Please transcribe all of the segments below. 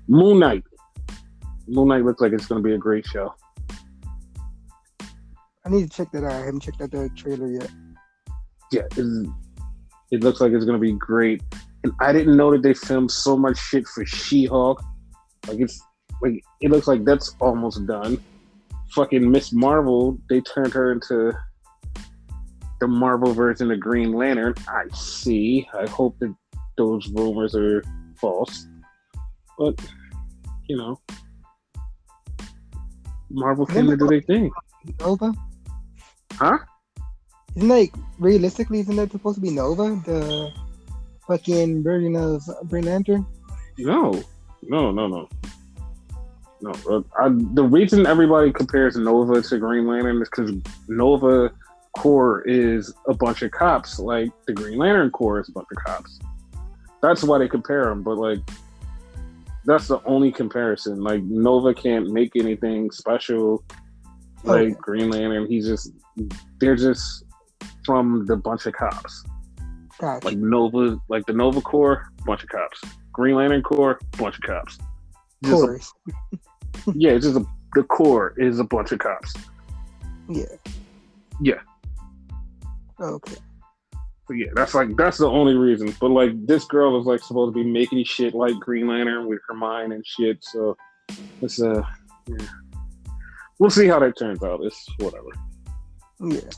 Moon Knight. Moon Knight looks like it's going to be a great show. I need to check that out. I haven't checked out the trailer yet. Yeah, it looks like it's going to be great. And I didn't know that they filmed so much shit for She-Hulk. It looks like that's almost done. Fucking Miss Marvel, they turned her into the Marvel version of Green Lantern. I see. I hope that those rumors are false. But, Marvel came to do their thing. Nova? Huh? Isn't that supposed to be Nova? The fucking version of Green Lantern? No. The reason everybody compares Nova to Green Lantern is because Nova Corps is a bunch of cops, like the Green Lantern Corps is a bunch of cops. That's why they compare them, but that's the only comparison. Nova can't make anything special like Green Lantern. They're just from the bunch of cops. Gotcha. The Nova Corps, bunch of cops. Green Lantern Corps, bunch of cops. Yeah, it's just the Corps is a bunch of cops. Yeah. Okay. So yeah, that's the only reason. But this girl is supposed to be making shit like Green Lantern with her mind and shit. So it's we'll see how that turns out. It's whatever. Yeah.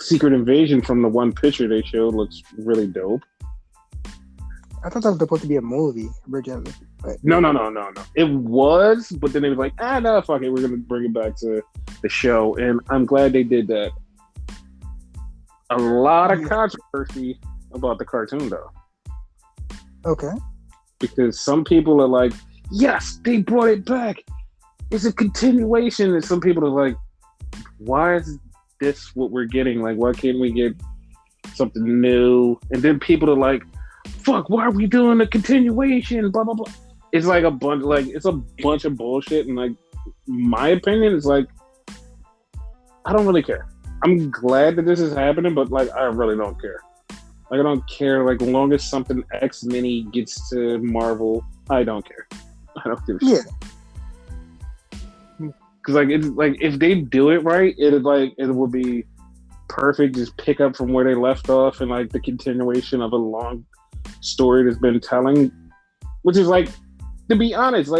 Secret Invasion from the one picture they showed looks really dope. I thought that was supposed to be a movie originally. But... No. It was, but then they was no, fuck it. We're going to bring it back to the show. And I'm glad they did that. A lot of controversy about the cartoon, though. Okay. Because some people are like, yes, they brought it back. It's a continuation. And some people are like, why is this what we're getting? Why can't we get something new? And then people are like, fuck, why are we doing a continuation? Blah, blah, blah. It's a bunch of bullshit. And my opinion is I don't really care. I'm glad that this is happening, but I really don't care. I don't care. As long as something X Mini gets to Marvel, I don't care. I don't give a shit. Because if they do it right, it will be perfect. Just pick up from where they left off and the continuation of a long story that's been telling. Which is to be honest,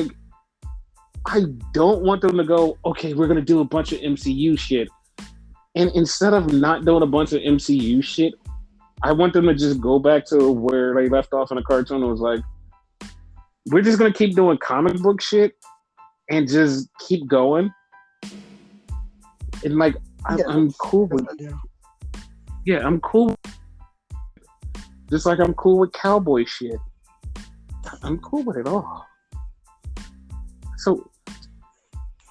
I don't want them to go, okay, we're gonna do a bunch of MCU shit. And instead of not doing a bunch of MCU shit, I want them to just go back to where they left off in the cartoon. It was we're just going to keep doing comic book shit and just keep going. And I'm cool with it. Yeah, I'm cool. Just I'm cool with Cowboy shit. I'm cool with it all. So,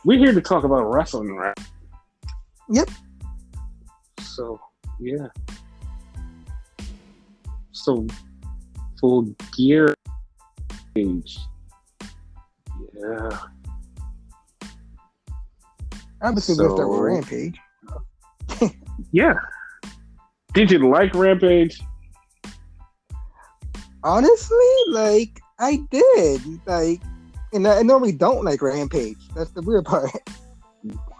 we're here to talk about wrestling, right? Yep. So, yeah. So, full gear age. Yeah. Obviously, we'll start with Rampage. Yeah. Did you like Rampage? Honestly, I did. And I normally don't like Rampage. That's the weird part.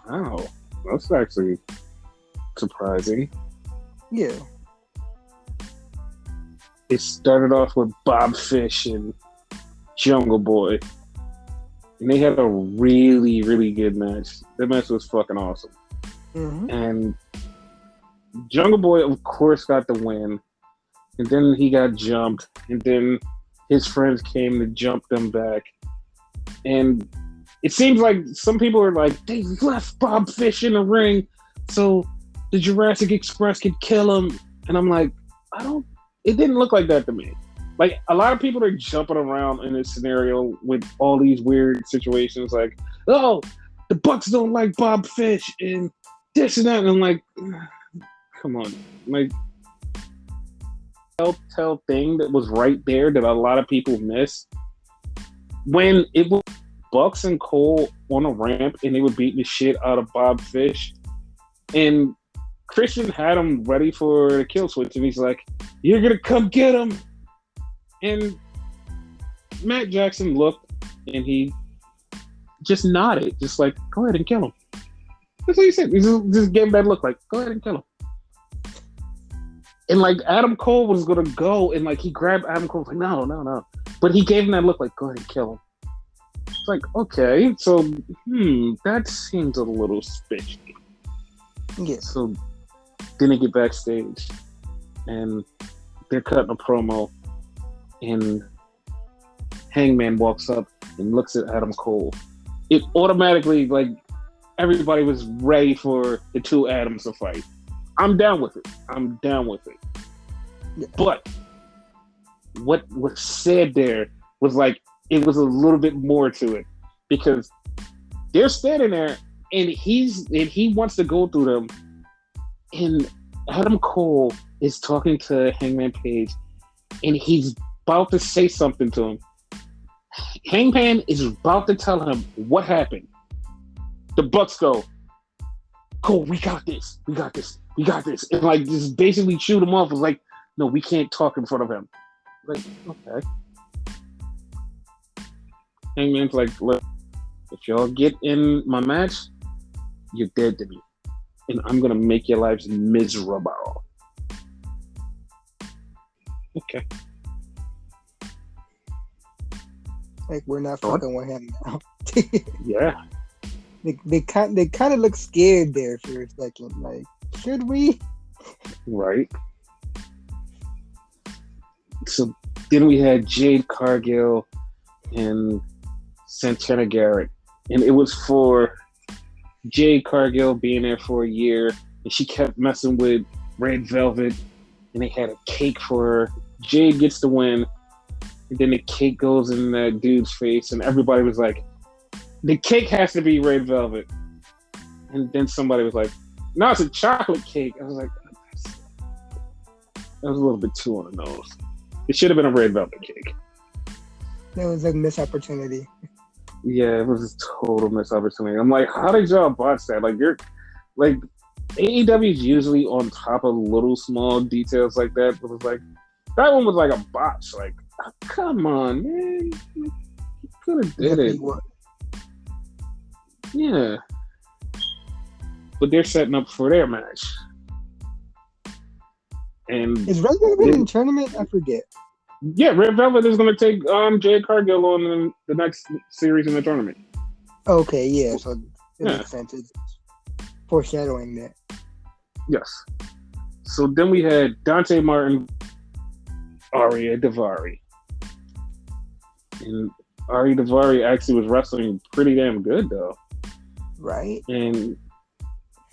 Wow. That's actually surprising. Yeah. It started off with Bob Fish and Jungle Boy. And they had a really, really good match. That match was fucking awesome. Mm-hmm. And Jungle Boy, of course, got the win. And then he got jumped. And then his friends came to jump them back. And it seems like some people are like, they left Bob Fish in the ring so the Jurassic Express could kill him. And I'm like, it didn't look like that to me. A lot of people are jumping around in this scenario with all these weird situations oh, the Bucks don't like Bob Fish and this and that. And I'm like, come on. Telltale thing that was right there that a lot of people missed. When it was Bucks and Cole on a ramp and they were beating the shit out of Bob Fish. And Christian had him ready for the kill switch. And he's like, you're going to come get him. And Matt Jackson looked and he just nodded, just like, go ahead and kill him. That's what he said. He just gave him that look, like, go ahead and kill him. And like Adam Cole was gonna go, and like he grabbed Adam Cole, like, no. But he gave him that look, like, go ahead and kill him. It's like, okay, so that seems a little suspicious. Yeah. So then they get backstage, and they're cutting a promo, and Hangman walks up and looks at Adam Cole. It automatically, like, everybody was ready for the two Adams to fight. I'm down with it. Yeah. But what was said there was like, it was a little bit more to it, because they're standing there and he wants to go through them, and Adam Cole is talking to Hangman Page, and he's about to say something to him. Hangman is about to tell him what happened. The Bucks go, Cole, we got this. And like, just basically shoot him off. It's like, no, we can't talk in front of him. Like, okay. Hangman's like, look, if y'all get in my match, you're dead to me. And I'm going to make your lives miserable. Okay. Like, we're not fucking with him now. Yeah. They kind of look scared there for a second. Like, should we? Right. So then we had Jade Cargill and Santana Garrett, and it was for Jade Cargill being there for a year, and she kept messing with Red Velvet, and they had a cake for her. Jade gets the win, and then the cake goes in that dude's face, and everybody was like, the cake has to be Red Velvet. And then somebody was like, no, it's a chocolate cake. I was like, that was a little bit too on the nose. It should have been a Red Velvet cake. That was a missed opportunity. Yeah, it was a total missed opportunity. I'm like, how did y'all botch that? Like, you're like, AEW is usually on top of little small details like that, but it was like, that one was like a botch. Like, oh, come on, man. You could have did it. Yeah. But they're setting up for their match. And is Red Velvet in the tournament? I forget. Yeah, Red Velvet is going to take Jade Cargill on in the next series in the tournament. Okay, yeah. So it makes sense. It's foreshadowing that. Yes. So then we had Dante Martin, Aria Daivari. And Aria Daivari actually was wrestling pretty damn good, though. Right. And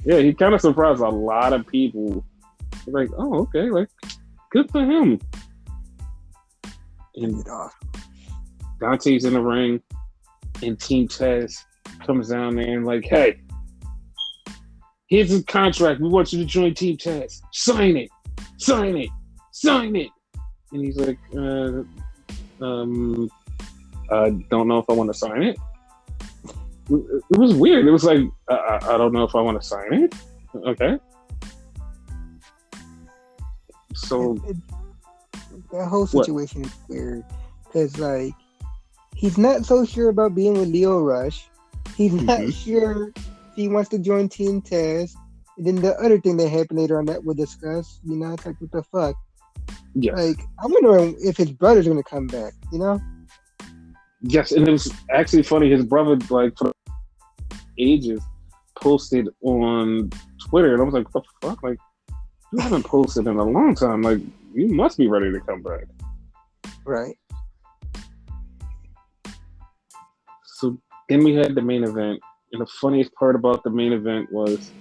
yeah, he kind of surprised a lot of people. Like, oh, okay, like, good for him. And Dante's in the ring, and Team Taz comes down there and like, hey, here's his contract. We want you to join Team Taz. Sign it. And he's like, I don't know if I want to sign it. It was weird. It was like, I don't know if I want to sign it. Okay. So that whole situation is weird, because like, he's not so sure about being with Leo Rush. He's not sure if he wants to join Team Taz. And then the other thing that happened later on that we'll discuss, you know, it's like, what the fuck? Yes. Like, I'm wondering if his brother's going to come back, you know? Yes, and it was actually funny. His brother, like, for ages, posted on Twitter, and I was like, what the fuck? Like, you haven't posted in a long time. Like, you must be ready to come back. Right. So then we had the main event, and the funniest part about the main event was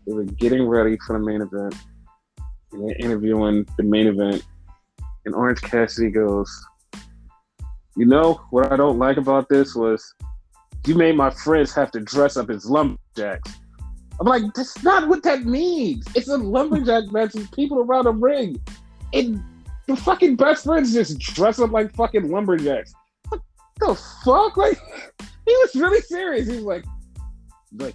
they were getting ready for the main event, and they're interviewing the main event, and Orange Cassidy goes, you know, what I don't like about this was you made my friends have to dress up as lumberjacks. I'm like, that's not what that means. It's a lumberjack match with people around a ring. And the fucking best friends just dress up like fucking lumberjacks. What the fuck? Like, he was really serious. He was like,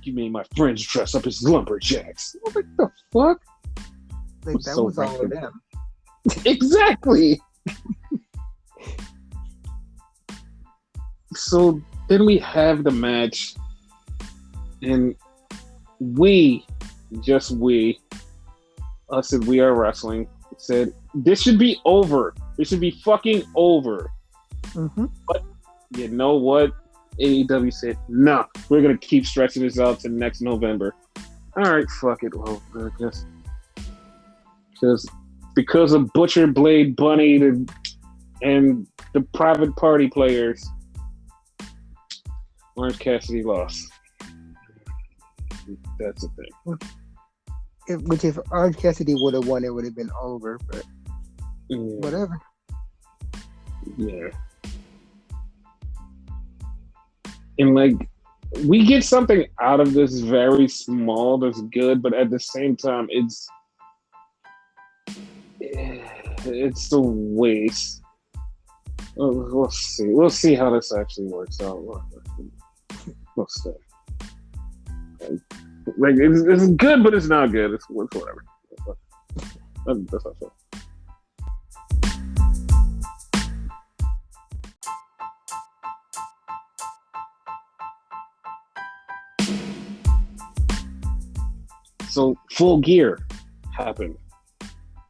you made my friends dress up as lumberjacks. I was like, the fuck? Like, that was all of them. Exactly. So then we have the match, and we, us and We Are Wrestling, said this should be over. This should be fucking over. Mm-hmm. But you know what? AEW said, nah, we're going to keep stretching this out to next November. All right, fuck it. Well, I guess. Because of Butcher, Blade, Bunny, and the private party players, Orange Cassidy lost. That's the thing. Which if Orange Cassidy would have won, it would have been over, but whatever. Yeah. And like, we get something out of this very small that's good, but at the same time, it's a waste. We'll see. We'll see how this actually works out. We'll see. Like it's good, but it's not good. It's whatever. That's how I feel. So Full Gear happened.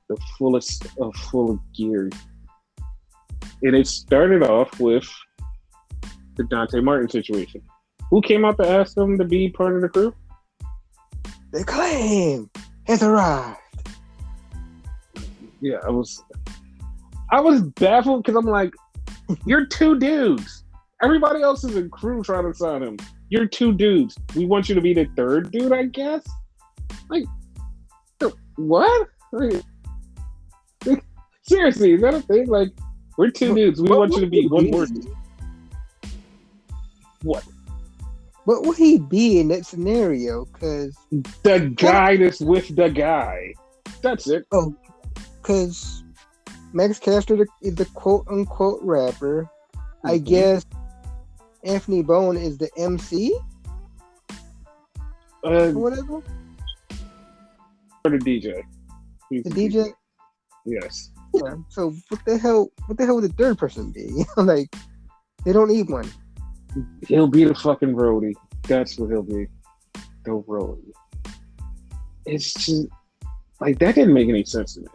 The fullest of Full Gear. And it started off with the Dante Martin situation. Who came out to ask them to be part of the crew? The Claim has arrived. Yeah, I was baffled because I'm like, you're two dudes. Everybody else is a crew trying to sign him. You're two dudes. We want you to be the third dude, I guess? Like, what? Like, seriously, is that a thing? Like, we're two dudes. We want you to be one more. What? What would he be in that scenario? Because the guy that's with the guy. That's it. Oh, because Max Caster is the quote-unquote rapper. Mm-hmm. I guess Anthony Bone is the MC? Or whatever? Or the DJ. He's the DJ? Yes. Yeah, so what the hell would the third person be? You know, like, they don't need one. He'll be the fucking roadie. That's what he'll be. The roadie. It's just, like, that didn't make any sense to me.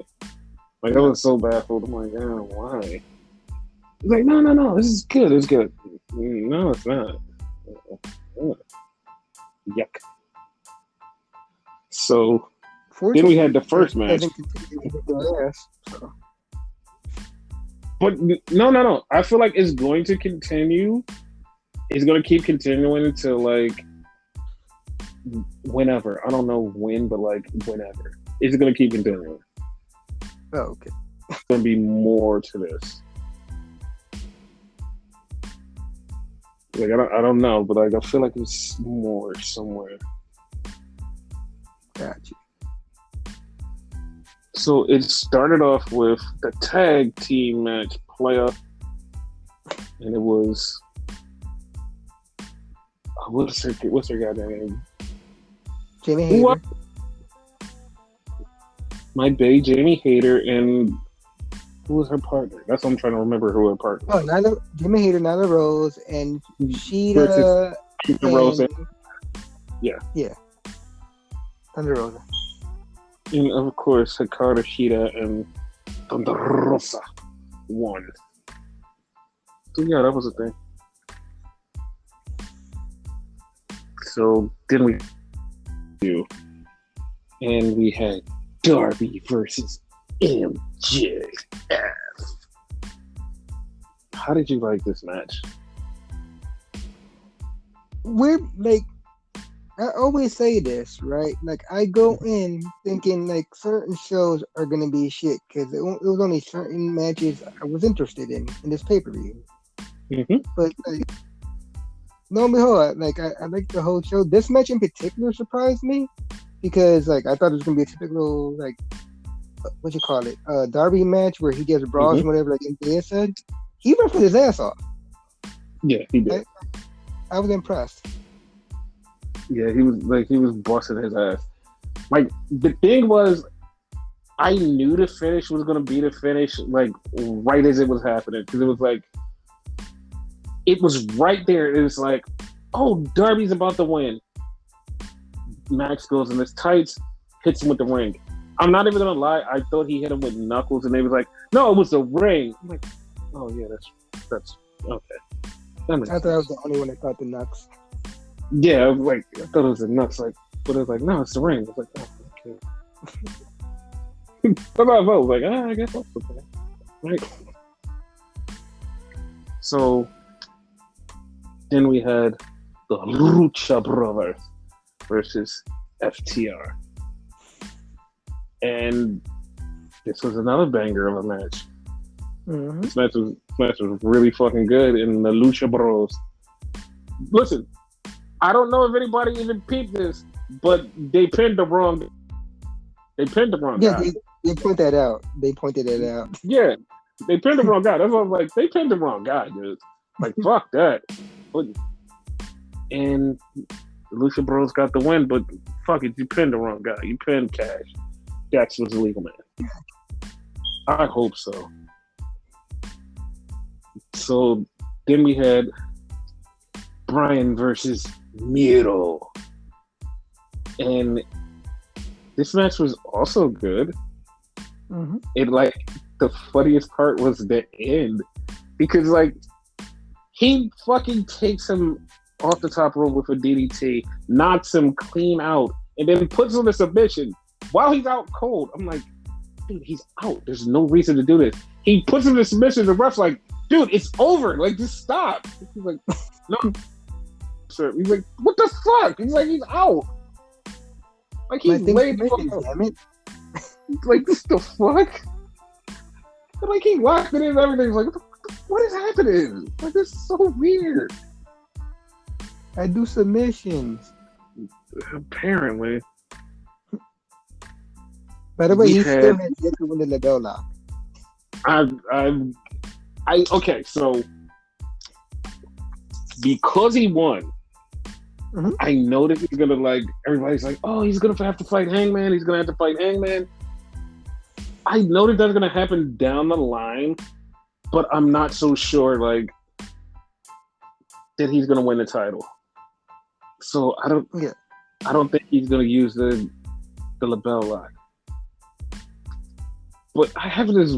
Like, I was so baffled. I'm like, oh, why? He's like, no, this is good. It's good. No, it's not. Yuck. So, then we had the first match. But no. I feel like it's going to continue. It's going to keep continuing until, like, whenever. I don't know when, but, like, whenever. It's going to keep continuing. Oh, okay. There's going to be more to this. Like, I don't know, but, like, I feel like it's more somewhere. Gotcha. So it started off with the tag team match playoff, and it was what's her goddamn name? Jamie Hayter. What? My bae, Jamie Hayter, and who was her partner? That's what I'm trying to remember who her partner was. Oh, Jamie Hayter, Nyla Rose, and Sheeta. Rose. Yeah. Thunder Rosa. And of course, Hikaru Shida and Thunder Rosa won. So yeah, that was a thing. So then we and we had Darby versus MJF. How did you like this match? We're like, I always say this, right? Like, I go in thinking like certain shows are gonna be shit because it was only certain matches I was interested in this pay-per-view. Mm-hmm. But like, lo and behold, like I like the whole show. This match in particular surprised me because like I thought it was gonna be a typical like what you call it, Darby match where he gets brawls and whatever. Like MJF said, he wrestled his ass off. Yeah, he did. I was impressed. Yeah, he was busting his ass. Like, the thing was, I knew the finish was gonna be the finish, like right as it was happening, because it was like it was right there. It was like, oh, Darby's about to win. Max goes in his tights, hits him with the ring. I'm not even gonna lie, I thought he hit him with knuckles, and they was like, no, it was the ring. I'm like, oh yeah, that's okay. I thought I was the only one that thought the knucks. Yeah, I was like, I thought it was the knucks, like, but it was like, no, it's the ring. I was like, oh, okay. But I was like, I guess that's okay. Right. So then we had the Lucha Brothers versus FTR. And this was another banger of a match. Mm-hmm. This match was really fucking good. And the Lucha Bros. Listen, I don't know if anybody even peeped this, but they pinned the wrong guy. Yeah, they pointed that out. They pointed it out. Yeah, they pinned the wrong guy. That's what I was like. They pinned the wrong guy, dude. Like, fuck that. And the Lucha Bros got the win, but fuck it, you pinned the wrong guy. You pinned Cash. Jax was a legal man. I hope so. So then we had Bryan versus Miro. And this match was also good. Mm-hmm. It, like, the funniest part was the end. Because, like, he fucking takes him off the top rope with a DDT, knocks him clean out, and then puts him in submission while he's out cold. I'm like, dude, he's out. There's no reason to do this. He puts him in submission. The ref's like, dude, it's over. Like, just stop. He's like, no, sir. He's like, what the fuck? He's like, he's out. Like, he's laid damn it. Like, this the fuck? And, like, he locked it in and everything. He's like, what is happening? Like, this is so weird. I do submissions. Apparently. By the way, he still has yet to win the label lock. Okay, so because he won, mm-hmm. I know that he's gonna, like, everybody's like, oh, he's gonna have to fight Hangman. He's gonna have to fight Hangman. I know that that's gonna happen down the line, but I'm not so sure, like, that he's gonna win the title. So I don't think he's gonna use the label lock. But I have this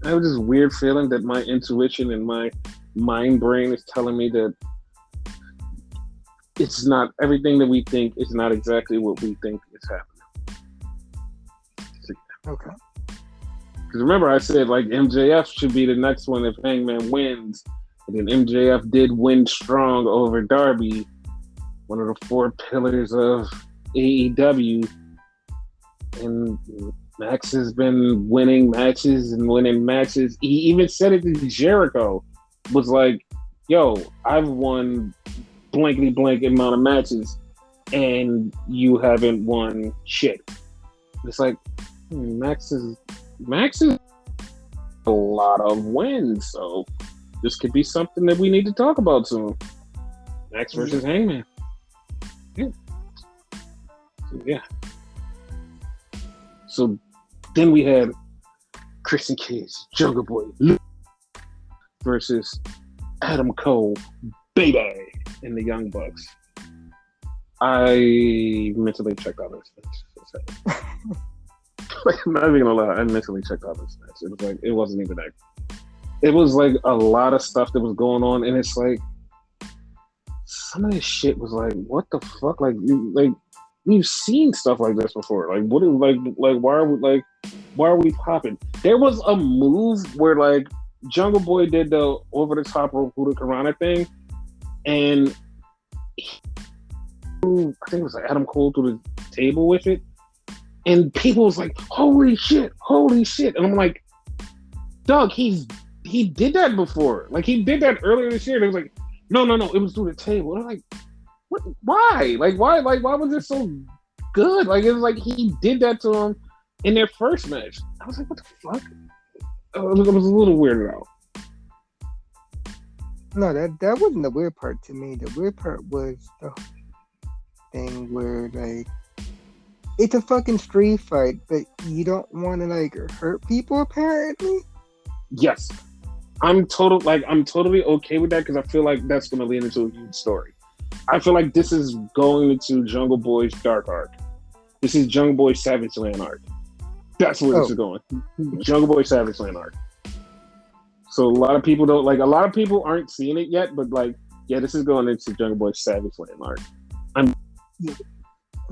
weird feeling that my intuition and my mind brain is telling me that it's not everything that we think is not exactly what we think is happening. So, yeah. Okay. Because remember, I said, like, MJF should be the next one if Hangman wins, and then MJF did win strong over Darby, one of the 4 pillars of AEW, and Max has been winning matches. He even said it to Jericho, was like, yo, I've won blankety blank amount of matches, and you haven't won shit. It's like, Max is a lot of wins, so this could be something that we need to talk about soon. Max versus Hangman. Yeah. So then we had Christian Cage, Jungle Boy versus Adam Cole, baby, and the Young Bucks. I mentally checked out this match. Like, I'm not even gonna lie, I mentally checked out this match. It was like, it wasn't even that. It was like a lot of stuff that was going on, and it's like some of this shit was like, what the fuck? Like we've seen stuff like this before. Like, what is why are we popping? There was a move where, like, Jungle Boy did the over the top rope Hurricanrana thing, and I think it was like Adam Cole through the table with it, and people was like, holy shit, and I'm like, Doug, he did that before. Like, he did that earlier this year. They was like, no, it was through the table. And I'm like, what? Why? Like, why was it so good? Like, it was like he did that to him in their first match. I was like, what the fuck? I was a little weirded out. No, that wasn't the weird part to me. The weird part was the thing where, like, it's a fucking street fight, but you don't want to, like, hurt people, apparently. Yes. I'm totally okay with that because I feel like that's going to lead into a huge story. I feel like this is going into Jungle Boy's dark arc. This is Jungle Boy Savage Land arc. That's where this is going. Jungle Boy Savage Land arc. So a lot of people don't like. A lot of people aren't seeing it yet, but like, yeah, this is going into Jungle Boy Savage Land arc.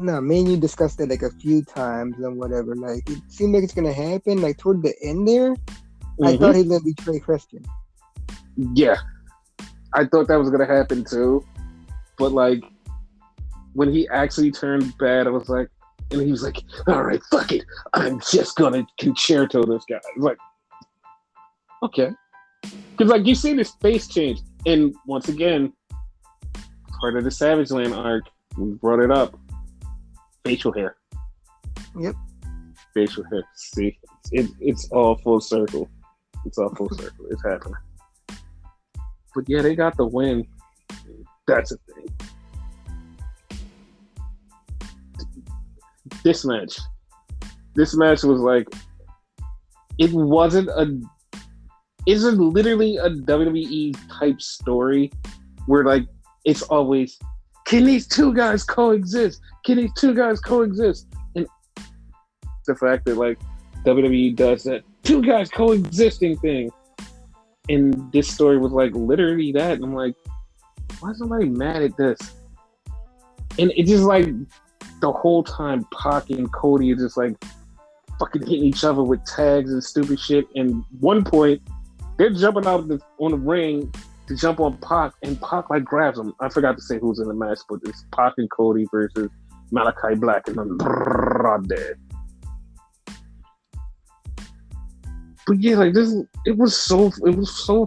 No, me and you discussed it like a few times and whatever. Like, it seemed like it's gonna happen. Like toward the end there, I thought he was gonna betray Christian. Yeah, I thought that was gonna happen too, but like when he actually turned bad, I was like, and he was like, "All right, fuck it, I'm just gonna concerto this guy." I was like, okay, because like you see this face change, and once again, part of the Savage Land arc, we brought it up. Facial hair. Yep. Facial hair. See, it's all full circle. It's all full circle. It's happening. But yeah, they got the win. That's a thing. This match was like, it wasn't literally a WWE type story where like it's always, can these two guys coexist? Can these two guys coexist? And the fact that like WWE does that two guys coexisting thing, and this story was like literally that. And I'm like, why is somebody mad at this? And it just like the whole time, Pac and Cody are just like fucking hitting each other with tags and stupid shit. And one point, they're jumping out on the ring to jump on Pac, and Pac like grabs him. I forgot to say who's in the match, but it's Pac and Cody versus Malachi Black and then dead. But yeah, like this, it was so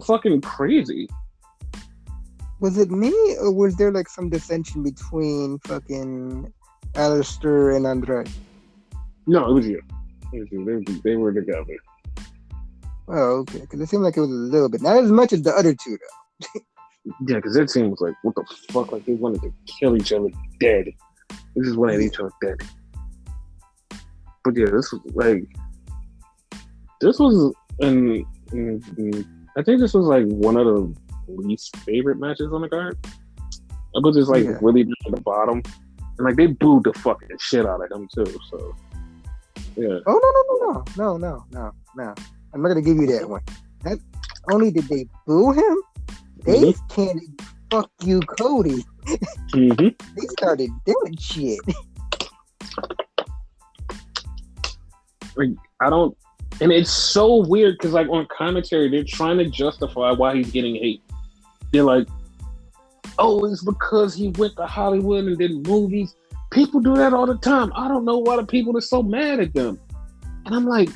fucking crazy. Was it me, or was there like some dissension between fucking Alistair and Andre? No, it was you. They were together. Oh, okay. Because it seemed like it was a little bit, not as much as the other two, though. Yeah, because their team was like, what the fuck? Like, they wanted to kill each other dead. They just wanted each other dead. But yeah, this was, and I think this was like one of the least favorite matches on the card. I was just like really down at the bottom. And like, they booed the fucking shit out of him too, so. Yeah. Oh, no. I'm not going to give you that one. Not only did they boo him, they chanted, fuck you, Cody. They started doing shit. Like, and it's so weird because like on commentary, they're trying to justify why he's getting hate. They're like, oh, it's because he went to Hollywood and did movies. People do that all the time. I don't know why the people are so mad at them. And I'm like,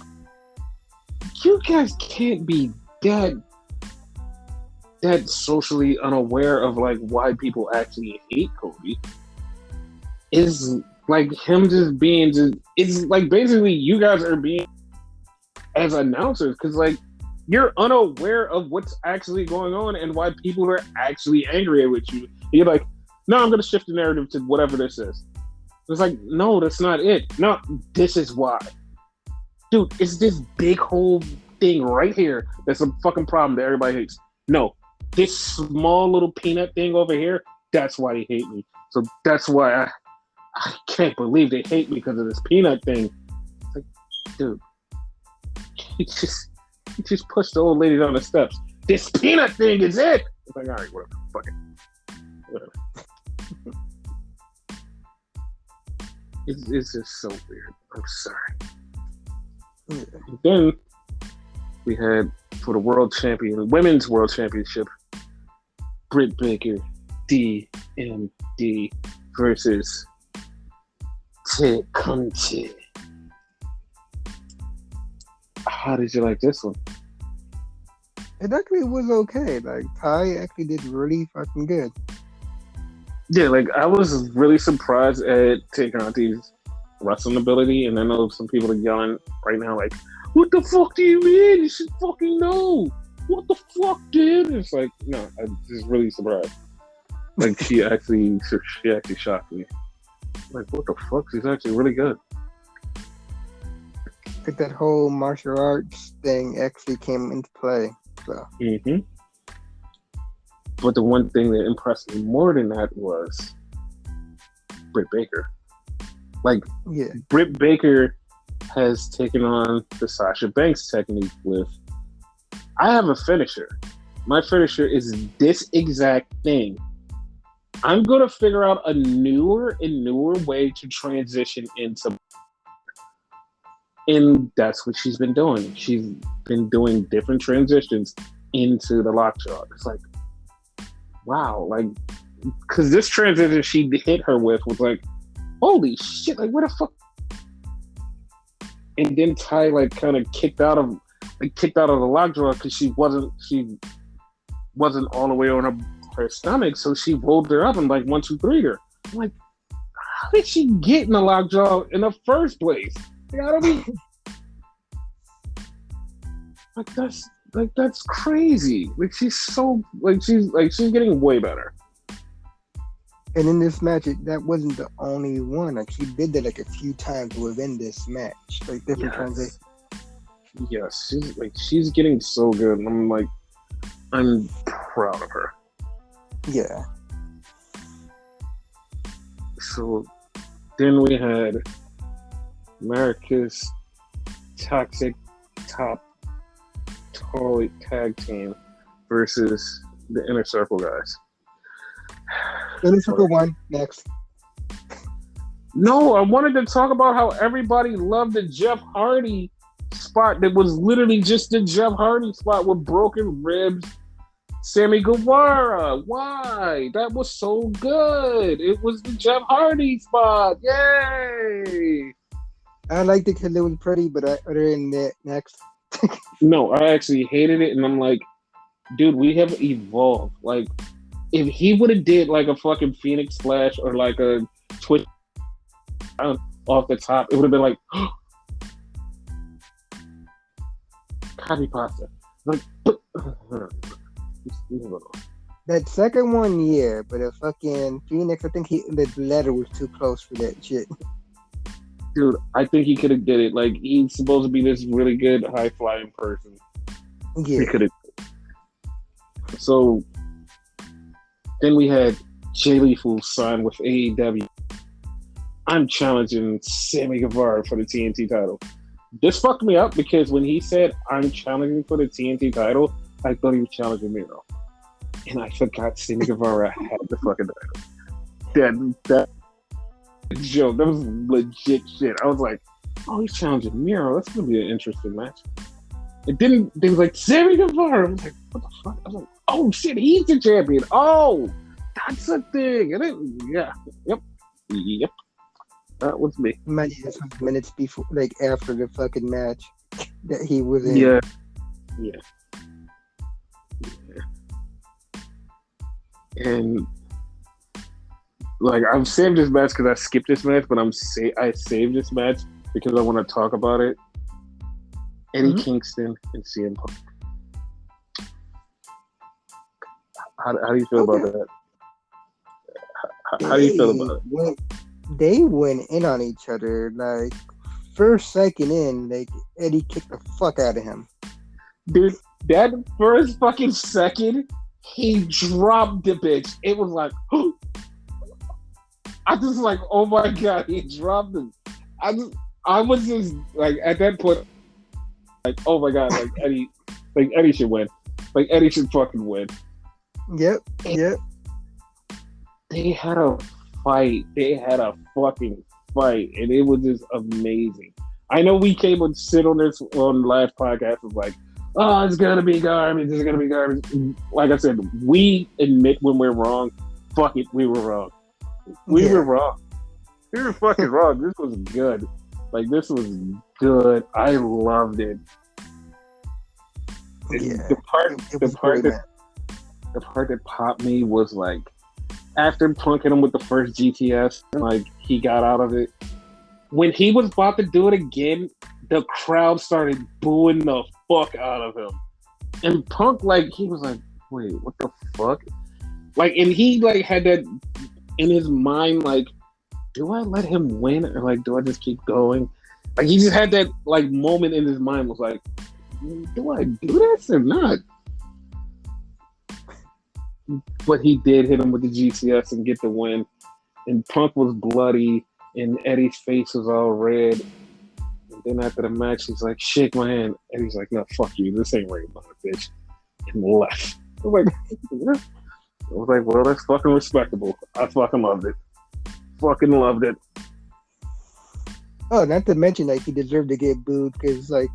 you guys can't be that socially unaware of like why people actually hate Cody. It's like him just being it's like basically you guys are being as announcers because like you're unaware of what's actually going on and why people are actually angry with you. You're like, no, I'm gonna shift the narrative to whatever this is. It's like, no, that's not it. No, this is why. Dude, it's this big whole thing right here that's a fucking problem that everybody hates. No, this small little peanut thing over here, that's why they hate me. So that's why I can't believe they hate me because of this peanut thing. It's like, dude, you just pushed the old lady down the steps. This peanut thing is it. It's like, all right, whatever, fuck it. Whatever. It's just so weird. I'm sorry. Then we had for the women's world championship, Britt Baker, DMD versus Tay Conti. How did you like this one? It actually was okay. Like, Ty actually did really fucking good. Yeah, like I was really surprised at Tay Conti's wrestling ability, and I know some people are yelling right now, like, "What the fuck do you mean? You should fucking know. What the fuck, dude?" It's like, no, I'm just really surprised. Like she actually shocked me. Like, what the fuck? She's actually really good. Like that whole martial arts thing actually came into play. So. Mm-hmm. But the one thing that impressed me more than that was Britt Baker. Like, Britt Baker has taken on the Sasha Banks technique with, I have a finisher. My finisher is this exact thing. I'm going to figure out a newer way to transition into. And that's what she's been doing. She's been doing different transitions into the lockjaw. It's like, wow. Like, because this transition she hit her with was like, holy shit, like, where the fuck? And then Ty, like, kind of kicked out of the lockjaw because she wasn't all the way on her stomach, so she rolled her up and, like, 1, 2, 3'd her. I'm like, how did she get in the lockjaw in the first place? Like, I don't mean, that's crazy. Like, she's getting way better. And in this match, that wasn't the only one. Like, she did that like a few times within this match, like different transitions. Yes, she's getting so good. And I'm proud of her. Yeah. So then we had America's Toxic Top Toy Tag Team versus the Inner Circle guys. Inner Circle won. Next. No, I wanted to talk about how everybody loved the Jeff Hardy spot that was literally just the Jeff Hardy spot with broken ribs. Sammy Guevara. Why? That was so good. It was the Jeff Hardy spot. Yay! I liked it because it was pretty, but other than that, next. No, I actually hated it, and I'm like, dude, we have evolved. Like, if he would have did like a fucking Phoenix Splash or like a Twitch off the top, it would have been like, copy pasta. Like, that second one, yeah, but a fucking Phoenix, I think the letter was too close for that shit. Dude, I think he could have did it. Like, he's supposed to be this really good high flying person. Yeah. He could have. So then we had Jay Lethal sign with AEW. I'm challenging Sammy Guevara for the TNT title. This fucked me up because when he said I'm challenging for the TNT title, I thought he was challenging Miro. And I forgot Sammy Guevara had the fucking title. That joke, that was legit shit. I was like, oh, he's challenging Miro. That's going to be an interesting match. It didn't, they was like, Sammy Guevara. I was like, what the fuck? I was like, oh shit, he's the champion. Oh, that's a thing. And yep. That was me. Minutes before, like after the fucking match that he was in. Yeah. And like, I've saved this match because I skipped this match, but I saved this match because I want to talk about it. Eddie Kingston and CM Punk. How do you feel about that? How do you feel about it? They went in on each other. Like, first second in, like, Eddie kicked the fuck out of him. Dude, that first fucking second, he dropped the bitch. It was like, I just like, oh my god, he dropped him. I was just like, at that point, like, oh my god, like Eddie should win. Like, Eddie should fucking win. Yep. They had a fight. They had a fucking fight, and it was just amazing. I know we came and sit on this on the last podcast was like, oh, it's gonna be garbage. It's gonna be garbage. Like I said, we admit when we're wrong. Fuck it, we were wrong. We were wrong. We were fucking wrong. This was good. Like, this was good. I loved it. Yeah. The part that popped me was like, after plunking him with the first GTS, like, he got out of it. When he was about to do it again, the crowd started booing the fuck out of him. And Punk, like, he was like, wait, what the fuck? Like, and he, like, had that in his mind, like, do I let him win? Or, like, do I just keep going? Like, he just had that, like, moment in his mind was like, do I do this or not? but he did hit him with the GTS and get the win. And Punk was bloody, and Eddie's face was all red. And then after the match, he's like, "Shake my hand." Eddie's like, "No, fuck you. This ain't Ring of Honor, bitch," and left. I was like, yeah. I was like, well, that's fucking respectable. I fucking loved it. Fucking loved it. Oh, not to mention, like, he deserved to get booed because, like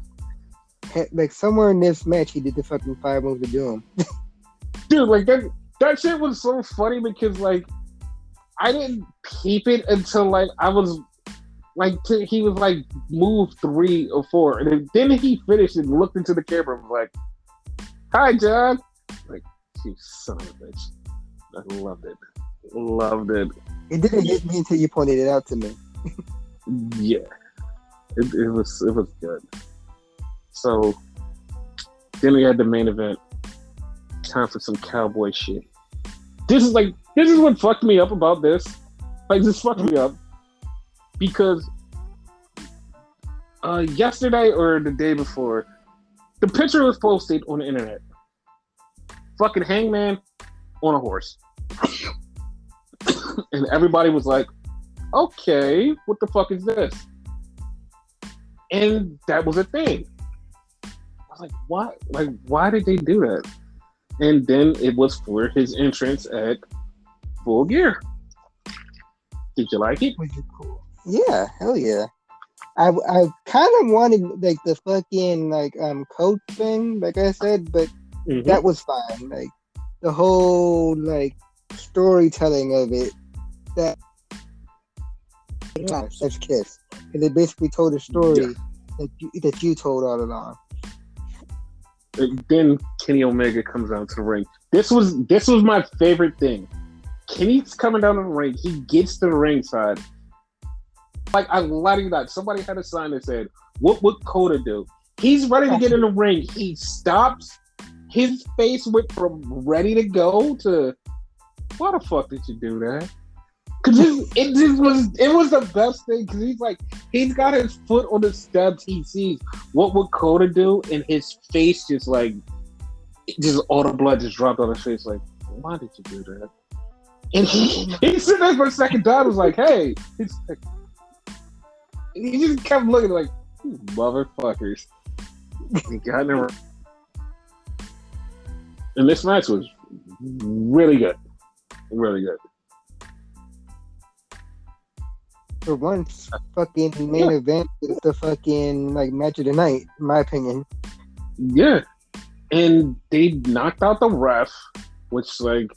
somewhere in this match, he did the fucking 5 moves to Doom. Dude, like, that shit was so funny because, like, I didn't peep it until, like, I was, like, he was, like, move 3 or 4. And then he finished and looked into the camera and was like, "Hi, John." Like, you son of a bitch. I loved it. Loved it. It didn't hit me until you pointed it out to me. Yeah. It was good. So, then we had the main event. Time for some cowboy shit. This is what fucked me up about this. Like, this fucked me up. Because yesterday or the day before, the picture was posted on the internet. Fucking Hangman on a horse. And everybody was like, okay, what the fuck is this? And that was a thing. I was like, what? Like, why did they do that? And then it was for his entrance at Full Gear. Did you like it? Was it cool? Yeah, hell yeah. I kind of wanted like the fucking like coat thing, like I said, but that was fine. Like the whole like storytelling of it, that such kiss, and they basically told a story that you told all along. And then Kenny Omega comes down to the ring. This was my favorite thing. Kenny's coming down to the ring. He gets to the ringside. Like, I lied to you not. Somebody had a sign that said, "What would Coda do?" He's ready to get in the ring. He stops. His face went from ready to go to, why the fuck did you do that? Because it was the best thing. Because he's got his foot on the steps. He sees, what would Coda do? And his face just all the blood just dropped on his face. Like, why did you do that? And he stood there for a second. Don was like, hey. He just kept looking like, you motherfuckers. He got in the ring. And this match was really good. Really good. For once, fucking main event is the fucking like match of the night, in my opinion. Yeah. And they knocked out the ref, which like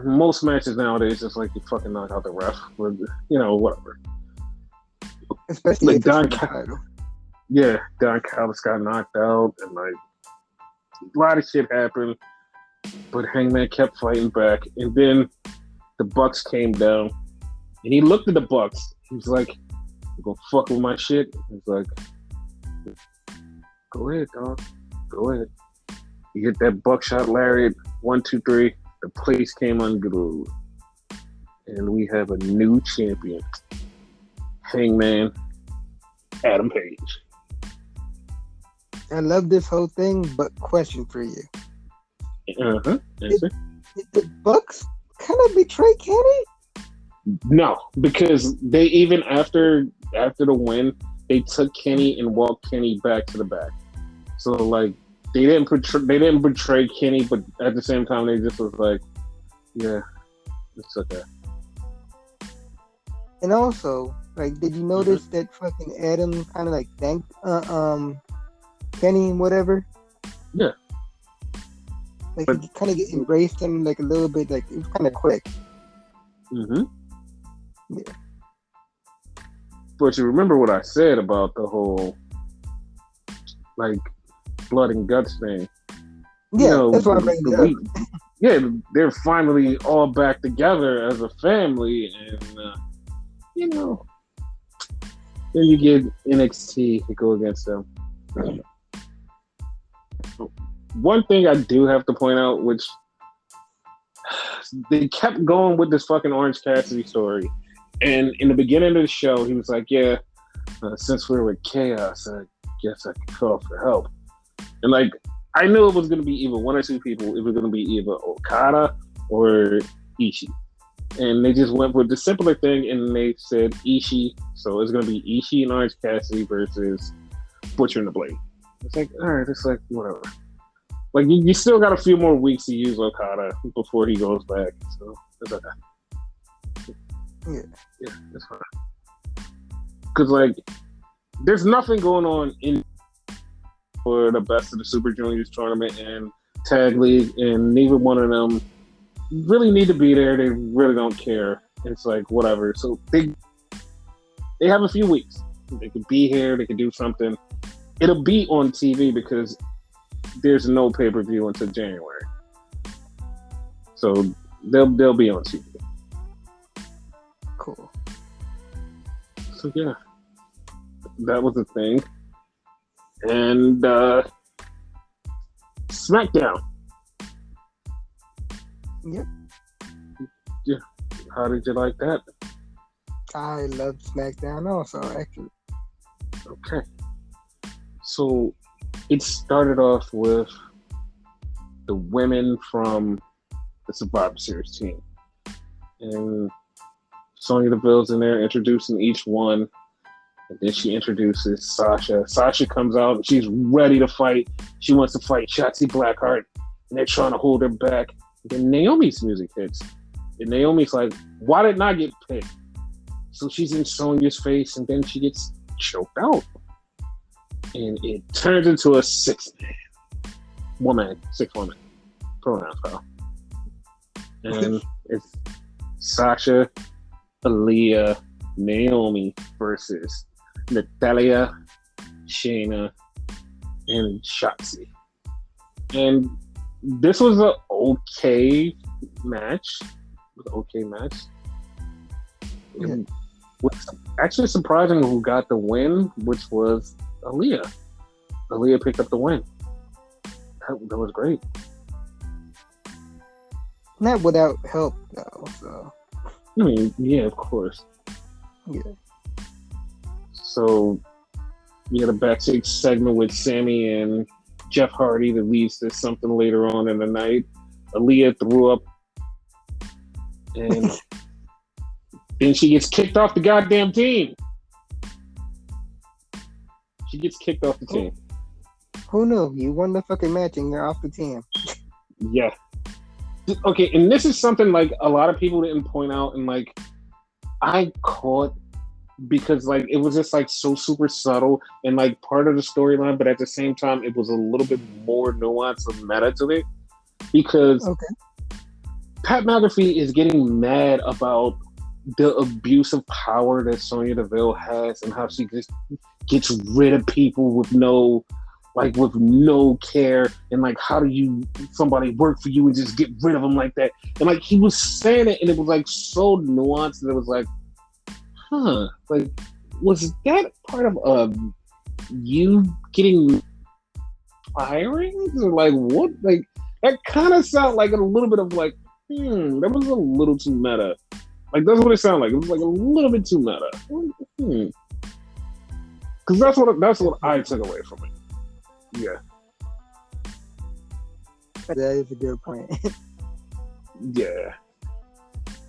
most matches nowadays just like you fucking knock out the ref. But, whatever. Especially like Don Callis. Yeah, Don Callis got knocked out and like a lot of shit happened. But Hangman kept fighting back. And then the Bucks came down. And he looked at the Bucks. He was like, "You gonna fuck with my shit?" He's like, "Go ahead, dog. Go ahead." He hit that buckshot lariat. 1, 2, 3. The place came unglued. And we have a new champion. Hangman Adam Page. I love this whole thing, but question for you. Did the Bucks kind of betray Kenny? No, because they even after the win, they took Kenny and walked Kenny back to the back. So like they didn't betray Kenny, but at the same time they just was like, yeah, it's okay. And also, like, did you notice that fucking Adam kind of like thanked Kenny and whatever? Yeah. Like he kind of embraced him like a little bit, like it was kind of quick. Yeah. But you remember what I said about the whole like blood and guts thing? Yeah, that's what I'm bringing up. Yeah, they're finally all back together as a family, and then you get NXT to go against them. One thing I do have to point out, which they kept going with this fucking Orange Cassidy story. And in the beginning of the show, he was like, yeah, since we were with Chaos, I guess I can call for help. And like, I knew it was going to be either one or two people. It was going to be either Okada or Ishii. And they just went with the simpler thing, and they said Ishii. So it's going to be Ishii and Orange Cassidy versus Butcher and the Blade. It's like, all right, it's like, whatever. Like, you still got a few more weeks to use Okada before he goes back. So it's okay. Yeah, it's fine. Because, like, there's nothing going on in for the best of the Super Juniors tournament and Tag League, and neither one of them really need to be there. They really don't care. It's like, whatever. So they have a few weeks. They could be here. They could do something. It'll be on TV because there's no pay-per-view until January. So they'll be on TV. Cool. So yeah, that was a thing. And Smackdown. Yep. Yeah. How did you like that? I love SmackDown also, actually. Okay. So it started off with the women from the Survivor Series team. And Sonya Deville's in there introducing each one. And then she introduces Sasha. Sasha comes out and she's ready to fight. She wants to fight Shotzi Blackheart. And they're trying to hold her back. And then Naomi's music hits. And Naomi's like, why didn't I get picked? So she's in Sonya's face and then she gets choked out. And it turns into a six woman pronoun file. And it's Sasha, Aaliyah, Naomi versus Natalya, Shayna, and Shotzi. And this was an okay match. Yeah. It was actually surprising who got the win, which was Aaliyah. Aaliyah picked up the win. That was great. Not without help, though. So. I mean, yeah, of course. Yeah. So we had a backstage segment with Sammy and Jeff Hardy that leads to something later on in the night. Aaliyah threw up, and then she gets kicked off the goddamn team. She gets kicked off the team. Who knew? You won the fucking match and you're off the team. Yeah. Okay, and this is something like a lot of people didn't point out, and like I caught because like it was just like so super subtle and like part of the storyline, but at the same time it was a little bit more nuanced and meta to it because Pat McAfee is getting mad about the abuse of power that Sonya Deville has and how she just gets rid of people with no care, and like how do somebody work for you and just get rid of them like that? And like he was saying it and it was like so nuanced that it was like, like was that part of you getting firing? Or like what? Like that kind of sounded like a little bit of like, that was a little too meta. Like that's what it sounded like. It was like a little bit too meta. Because that's what I took away from it. Yeah. That is a good point. Yeah.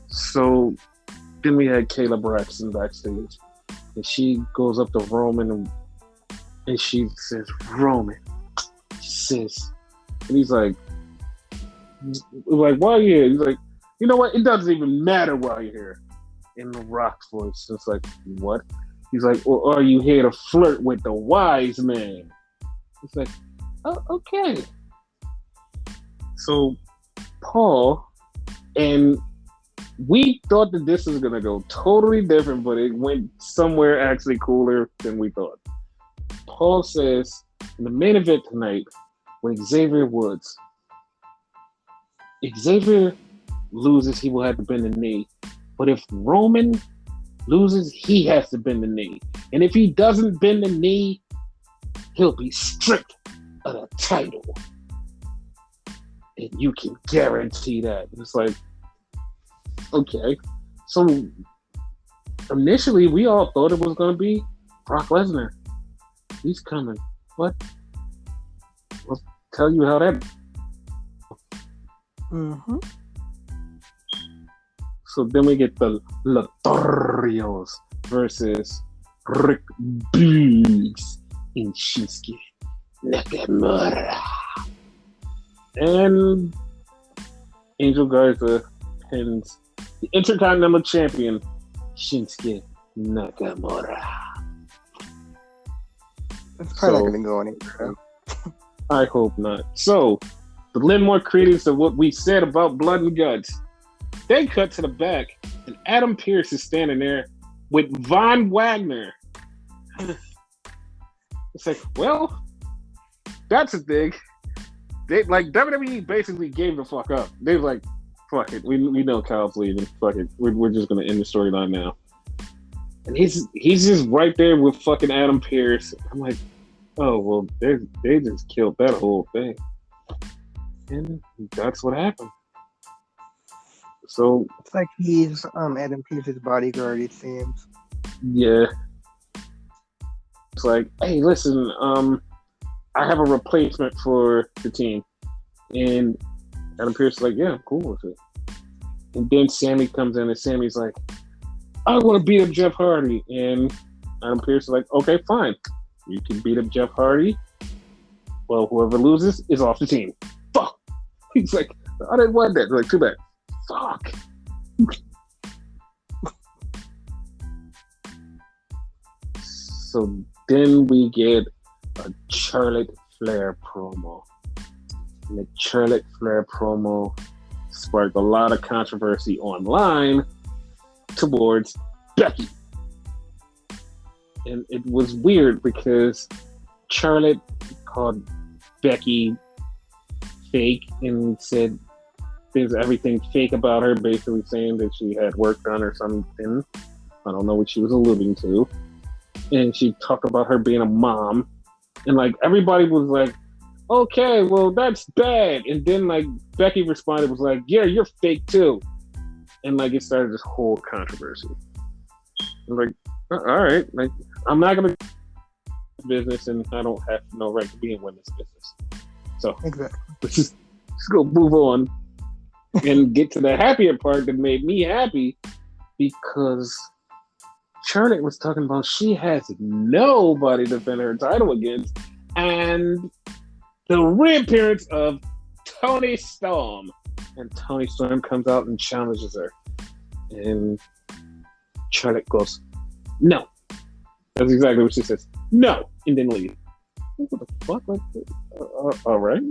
So then we had Kayla Braxton backstage, and she goes up to Roman and she says, "Roman," she says, and he's like, why are you here? He's like, you know what? It doesn't even matter why you're here. In the Rock's voice, it's like, what? He's like, or are you here to flirt with the wise man? It's like, oh, okay. So Paul, and we thought that this was gonna go totally different, but it went somewhere actually cooler than we thought. Paul says in the main event tonight with Xavier Woods, Xavier loses, he will have to bend the knee. But if Roman loses, he has to bend the knee. And if he doesn't bend the knee, he'll be stripped of the title. And you can guarantee that. It's like, okay. So initially, we all thought it was going to be Brock Lesnar. He's coming. What? Well, tell you how that. Mm-hmm. So then we get the Lotharios versus Rick Biggs and Shinsuke Nakamura. And Angel Garza pins the Intercontinental Champion Shinsuke Nakamura. That's probably not going to go anywhere. I hope not. So, to lend more credence to what we said about Blood and Guts, they cut to the back, and Adam Pearce is standing there with Von Wagner. It's like, well, that's a thing. They like WWE basically gave the fuck up. They were like, fuck it, we know Kyle's leaving. Fuck it, we're just gonna end the storyline now. And he's just right there with fucking Adam Pearce. I'm like, oh well, they just killed that whole thing, and that's what happened. So it's like he's Adam Pearce's bodyguard. It seems. Yeah. It's like, hey, listen, I have a replacement for the team, and Adam Pearce is like, yeah, I'm cool with it. And then Sammy comes in, and Sammy's like, I want to beat up Jeff Hardy. And Adam Pearce is like, okay, fine. You can beat up Jeff Hardy. Well, whoever loses is off the team. Fuck. He's like, I didn't want that. They're like, too bad. Fuck. So then we get a Charlotte Flair promo. And the Charlotte Flair promo sparked a lot of controversy online towards Becky. And it was weird because Charlotte called Becky fake and said there's everything fake about her, basically saying that she had work done or something. I don't know what she was alluding to. And she talked about her being a mom. And like everybody was like, okay, well that's bad. And then like Becky responded, was like, yeah, you're fake too. And like it started this whole controversy. I'm like, all right, like I'm not gonna business, and I don't have no right to be in women's business. So exactly. let's go move on and get to the happier part that made me happy, because Charlotte was talking about she has nobody to defend her title against, and the reappearance of Toni Storm. And Toni Storm comes out and challenges her. And Charlotte goes, no. That's exactly what she says. No. And then leave. What the fuck? Like, all right.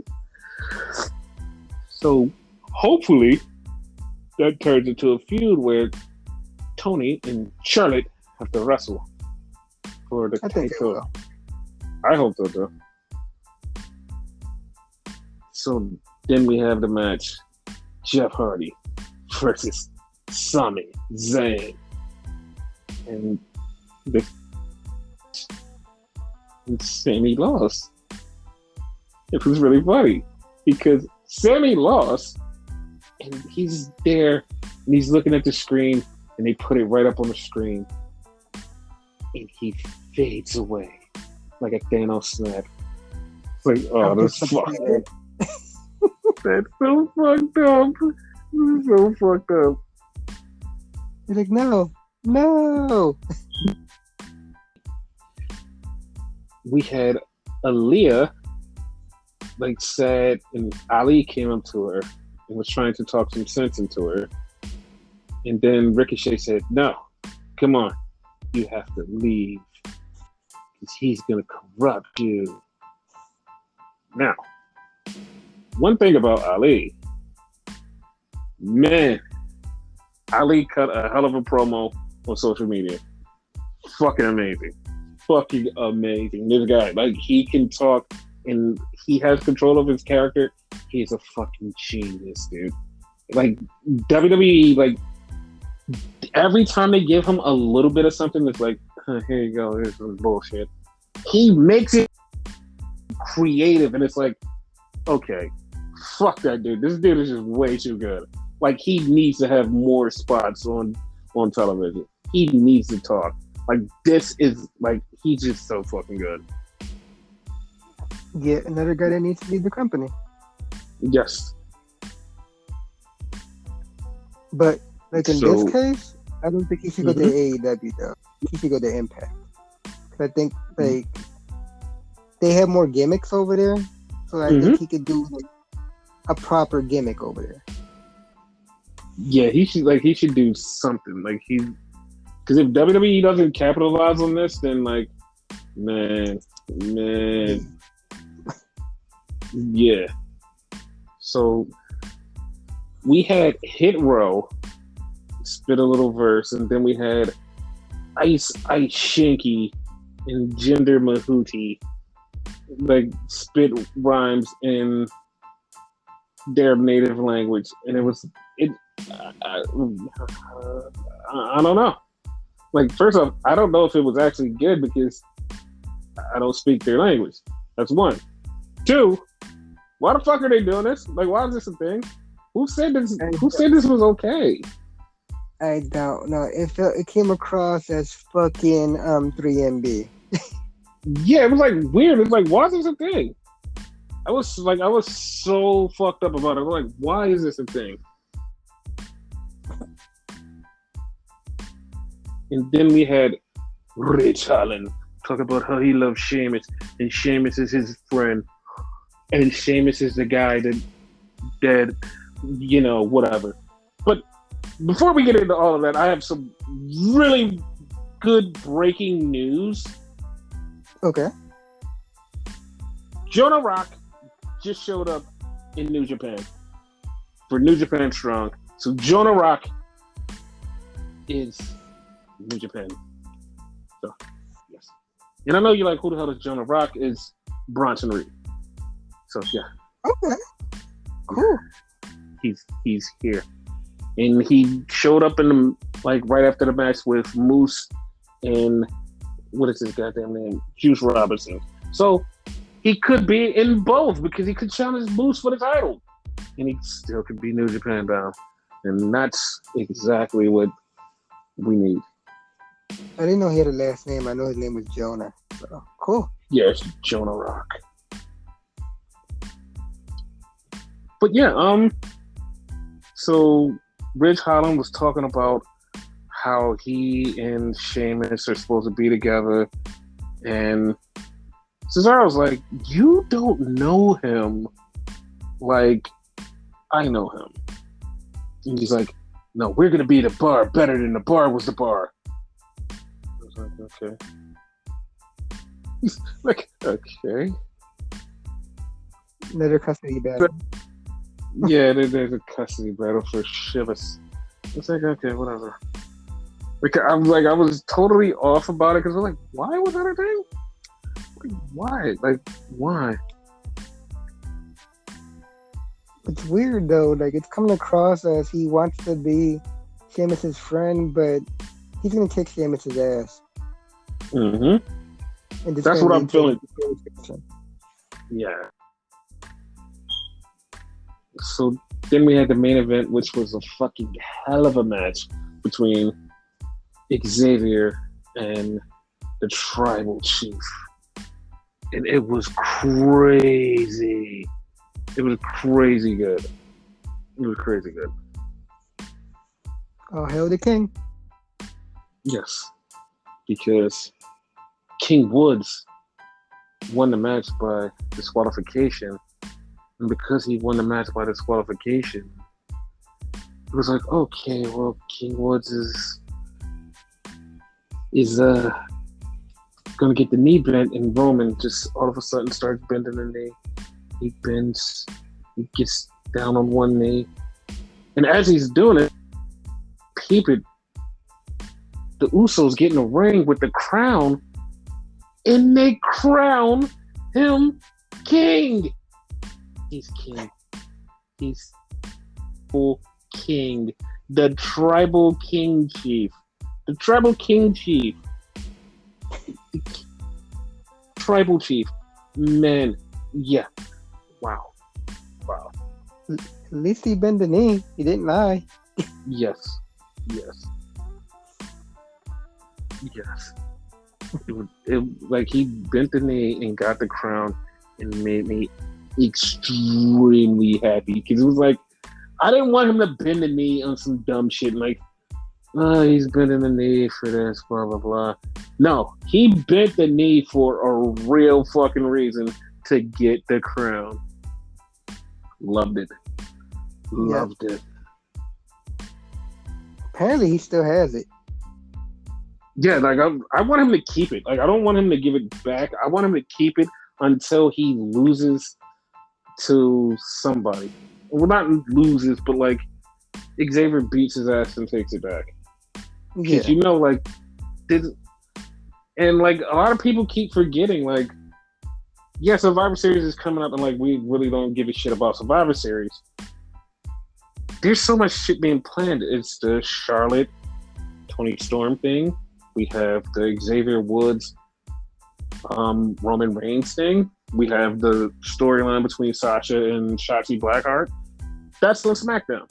So hopefully that turns into a feud where Toni and Charlotte have to wrestle for the title. I hope so too. So then we have the match: Jeff Hardy versus Sami Zayn, and Sammy lost. It was really funny because Sammy lost, and he's there and he's looking at the screen, and they put it right up on the screen, and he fades away like a Thanos snap. It's like, oh, that's fucked up. That's so fucked up. That's so fucked up. He's like, no. We had Aaliyah like sad, and Ali came up to her and was trying to talk some sense into her. And then Ricochet said, no, come on, you have to leave because he's going to corrupt you. Now, one thing about Ali, man, Ali cut a hell of a promo on social media. Fucking amazing. This guy, like, he can talk and he has control of his character. He's a fucking genius, dude. Like, WWE, like, every time they give him a little bit of something that's like, here you go, here's some bullshit, he makes it creative, and it's like, okay, fuck that dude. This dude is just way too good. Like, he needs to have more spots on television. He needs to talk. Like, this is, like, he's just so fucking good. get another guy that needs to leave the company. Yes. But like in this case, I don't think he should go to AEW though. He should go to Impact. I think like they have more gimmicks over there, so I think he could do like a proper gimmick over there. Yeah, he should do something because if WWE doesn't capitalize on this, then like man, yeah. So we had Hit Row spit a little verse, and then we had Ice Shanky and Jinder Mahooty like spit rhymes in their native language, and I don't know. Like, first off, I don't know if it was actually good because I don't speak their language. That's one. Two, why the fuck are they doing this? Like, why is this a thing? Who said this? Who said this was okay? I don't know. It came across as fucking 3MB. Yeah, it was like weird. It's like, why is this a thing? I was so fucked up about it. I was like, why is this a thing? And then we had Rich Holland talk about how he loves Sheamus, and Sheamus is his friend, and Sheamus is the guy that whatever. But before we get into all of that, I have some really good breaking news. Okay. Jonah Rock just showed up in New Japan for New Japan Strong. So Jonah Rock is New Japan. So, yes. And I know you're like, who the hell is Jonah Rock? Is Bronson Reed. So, yeah. Okay. Cool. He's here. And he showed up right after the match with Moose and what is his goddamn name? Juice Robinson. So he could be in both because he could challenge Moose for the title. And he still could be New Japan bound. And that's exactly what we need. I didn't know he had a last name. I know his name was Jonah. So, cool. Yeah, it's Jonah Rock. But yeah, so Ridge Holland was talking about how he and Sheamus are supposed to be together, and Cesaro's like, you don't know him like I know him. And he's like, no, we're gonna be the bar better than the bar was the bar. I was like, okay. He's like, okay. Another custody battle. Yeah, there's a custody battle for Shivas. It's like, okay, whatever. Like, I was totally off about it because I was like, why was that a thing? Like, why? Like, why? It's weird though. Like, it's coming across as he wants to be Sheamus's friend, but he's gonna kick Sheamus's ass. Mm-hmm. And that's what I'm feeling. Yeah. So then we had the main event, which was a fucking hell of a match between Xavier and the Tribal Chief. And it was crazy. It was crazy good. It was crazy good. Oh, hail the king. Yes. Because King Woods won the match by disqualification. And because he won the match by disqualification, it was like, okay, well, King Woods is gonna get the knee bent, and Roman just all of a sudden starts bending the knee. He bends, he gets down on one knee, and as he's doing it, keep it. The Usos get in the ring with the crown, and they crown him king. He's king. He's full king. The Tribal King Chief. The Tribal King Chief. Tribal Chief. Man. Yeah. Wow. At least he bent the knee. He didn't lie. Yes. It like he bent the knee and got the crown, and made me extremely happy because it was like I didn't want him to bend the knee on some dumb shit like, oh, he's bending the knee for this, blah blah blah. No, he bent the knee for a real fucking reason to get the crown. Loved it. Loved it. Apparently, he still has it. Yeah, like I want him to keep it. Like I don't want him to give it back. I want him to keep it until he loses to somebody. Well, not loses, but like Xavier beats his ass and takes it back. Because you know, like, and like a lot of people keep forgetting, like, yeah, Survivor Series is coming up, and like we really don't give a shit about Survivor Series. There's so much shit being planned. It's the Charlotte Tony Storm thing. We have the Xavier Woods Roman Reigns thing. We have the storyline between Sasha and Shotzi Blackheart. That's on SmackDown.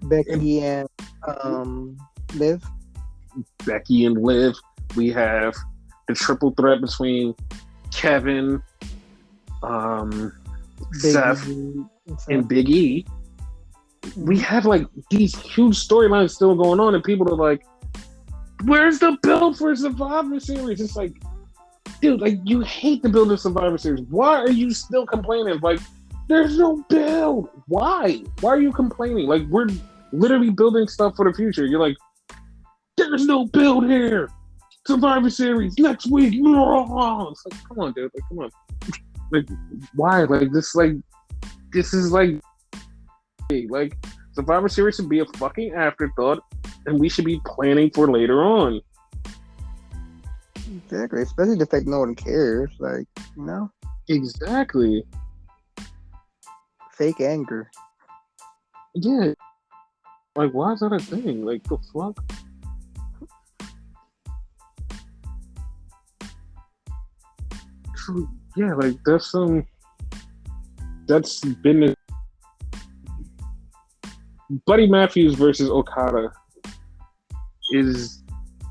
Becky and Liv. Becky and Liv. We have the triple threat between Kevin, Seth, and Big E. We have like these huge storylines still going on, and people are like, "Where's the build for Survivor Series?" It's like, dude, like you hate the build of Survivor Series. Why are you still complaining? Like, there's no build. Why? Why are you complaining? Like, we're literally building stuff for the future. You're like, there's no build here. Survivor Series next week. It's like, come on, dude. Like, come on. Like, why? Like, this is like Survivor Series should be a fucking afterthought, and we should be planning for later on. Exactly, especially the fact no one cares. Like, you know. Exactly. Fake anger. Yeah. Like, why is that a thing? Like, the fuck? Yeah, like that's been the Buddy Matthews versus Okada is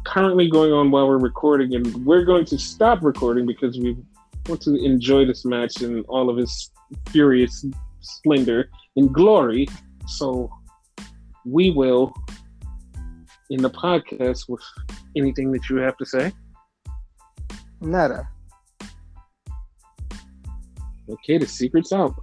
currently going on while we're recording, and we're going to stop recording because we want to enjoy this match in all of its furious splendor and glory. So we will in the podcast with anything that you have to say. Nada. Okay, the secret's out.